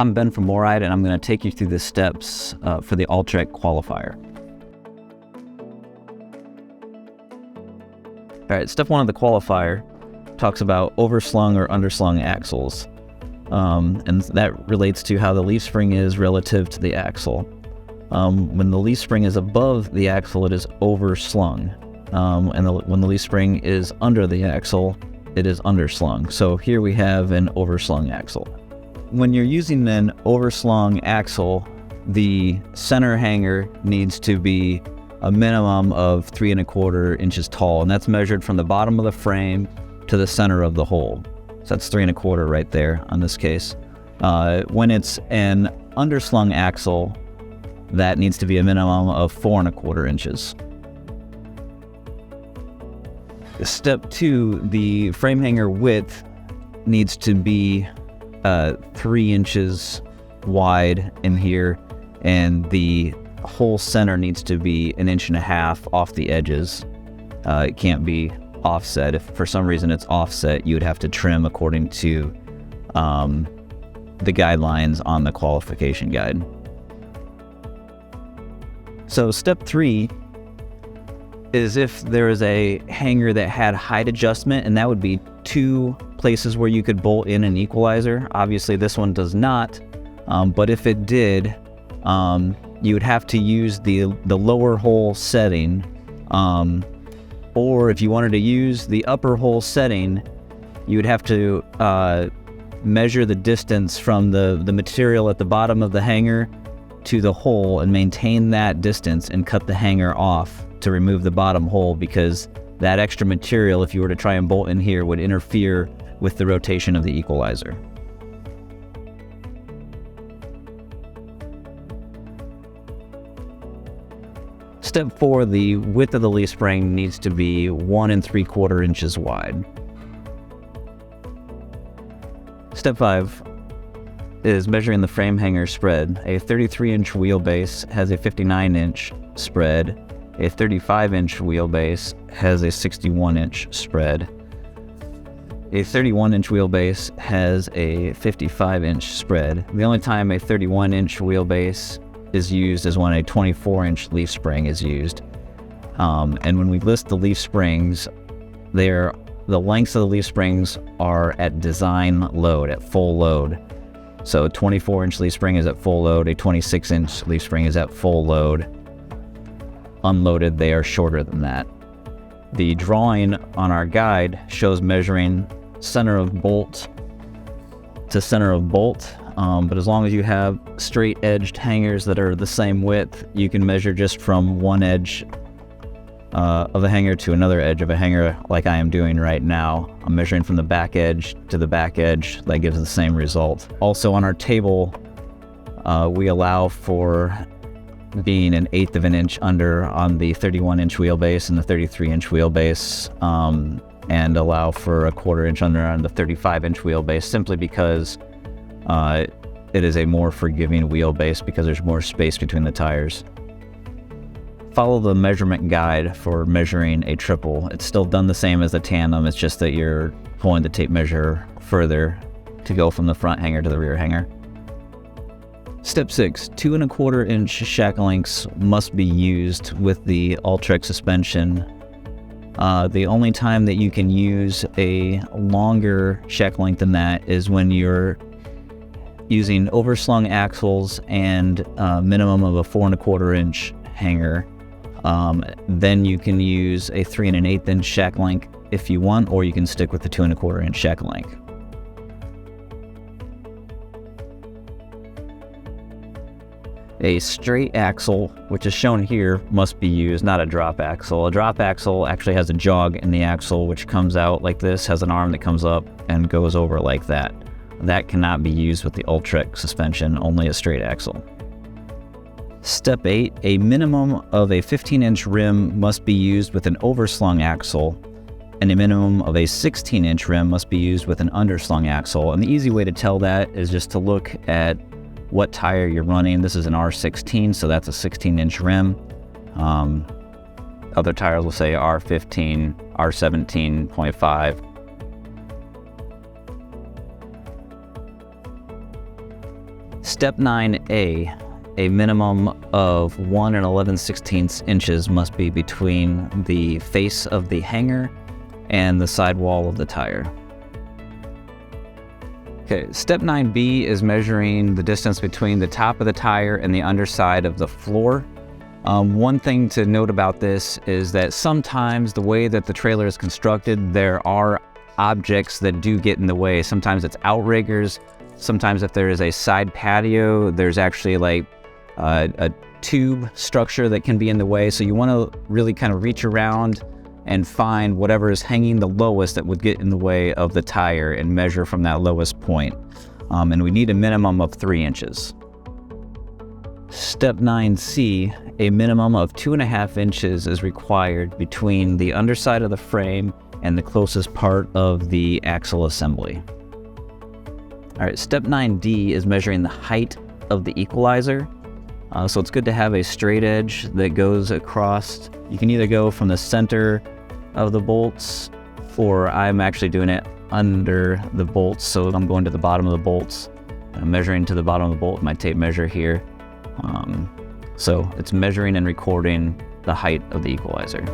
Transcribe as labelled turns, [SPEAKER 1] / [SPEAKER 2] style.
[SPEAKER 1] I'm Ben from Alltrek, and I'm going to take you through the steps for the Alltrek Qualifier. All right, step one of the Qualifier talks about overslung or underslung axles, and that relates to how the leaf spring is relative to the axle. When the leaf spring is above the axle, it is overslung, and when the leaf spring is under the axle, it is underslung. So here we have an overslung axle. When you're using an overslung axle, the center hanger needs to be a minimum of 3 1/4 inches tall, and that's measured from the bottom of the frame to the center of the hole. So that's 3 1/4 right there on this case. When it's an underslung axle, that needs to be a minimum of 4 1/4 inches. Step 2, the frame hanger width needs to be 3 inches wide in here, and the whole center needs to be 1.5 inches off the edges. It can't be offset. If for some reason it's offset, you would have to trim according to the guidelines on the qualification guide. So step 3 is if there is a hanger that had height adjustment, and that would be 2 places where you could bolt in an equalizer. Obviously this one does not, but if it did, you would have to use the lower hole setting, or if you wanted to use the upper hole setting, you would have to measure the distance from the material at the bottom of the hanger to the hole and maintain that distance and cut the hanger off to remove the bottom hole, because that extra material, if you were to try and bolt in here, would interfere with the rotation of the equalizer. Step 4, the width of the leaf spring needs to be 1 3/4 inches wide. Step 5 is measuring the frame hanger spread. A 33-inch wheelbase has a 59-inch spread. A 35-inch wheelbase has a 61-inch spread. A 31-inch wheelbase has a 55-inch spread. The only time a 31-inch wheelbase is used is when a 24-inch leaf spring is used. And when we list the leaf springs, the lengths of the leaf springs are at design load, at full load. So a 24-inch leaf spring is at full load, a 26-inch leaf spring is at full load. Unloaded, they are shorter than that. The drawing on our guide shows measuring center of bolt to center of bolt, but as long as you have straight-edged hangers that are the same width, you can measure just from one edge of a hanger to another edge of a hanger, like I am doing right now. I'm measuring from the back edge to the back edge. That gives the same result. Also on our table, we allow for being 1/8 of an inch under on the 31-inch wheelbase and the 33-inch wheelbase, and allow for 1/4 inch under on the 35-inch wheelbase, simply because it is a more forgiving wheelbase because there's more space between the tires. Follow the measurement guide for measuring a triple. It's still done the same as the tandem, it's just that you're pulling the tape measure further to go from the front hanger to the rear hanger. Step 6, 2 1/4 inch shackle links must be used with the Alltrek suspension. The only time that you can use a longer shackle length than that is when you're using overslung axles and a minimum of a 4 1/4 inch hanger. Then you can use a 3 1/8 inch shackle length if you want, or you can stick with the 2 1/4 inch shackle length. A straight axle, which is shown here, must be used, not a drop axle. A drop axle actually has a jog in the axle which comes out like this, has an arm that comes up and goes over like that. That cannot be used with the Alltrek suspension, only a straight axle. Step 8, a minimum of a 15-inch rim must be used with an overslung axle, and a minimum of a 16-inch rim must be used with an underslung axle. And the easy way to tell that is just to look at what tire you're running. This is an R16, so that's a 16-inch rim. Other tires will say R15, R17.5. Step 9A, a minimum of 1 11/16 inches must be between the face of the hanger and the sidewall of the tire. Okay, step 9B is measuring the distance between the top of the tire and the underside of the floor. One thing to note about this is that sometimes the way that the trailer is constructed, there are objects that do get in the way. Sometimes it's outriggers. Sometimes if there is a side patio, there's actually like a tube structure that can be in the way. So you want to really kind of reach around and find whatever is hanging the lowest that would get in the way of the tire and measure from that lowest point. And we need a minimum of 3 inches. Step 9C, a minimum of 2.5 inches is required between the underside of the frame and the closest part of the axle assembly. All right, step 9D is measuring the height of the equalizer. So it's good to have a straight edge that goes across. You can either go from the center of the bolts, or I'm actually doing it under the bolts. So I'm going to the bottom of the bolts. I'm measuring to the bottom of the bolt with my tape measure here. So it's measuring and recording the height of the equalizer.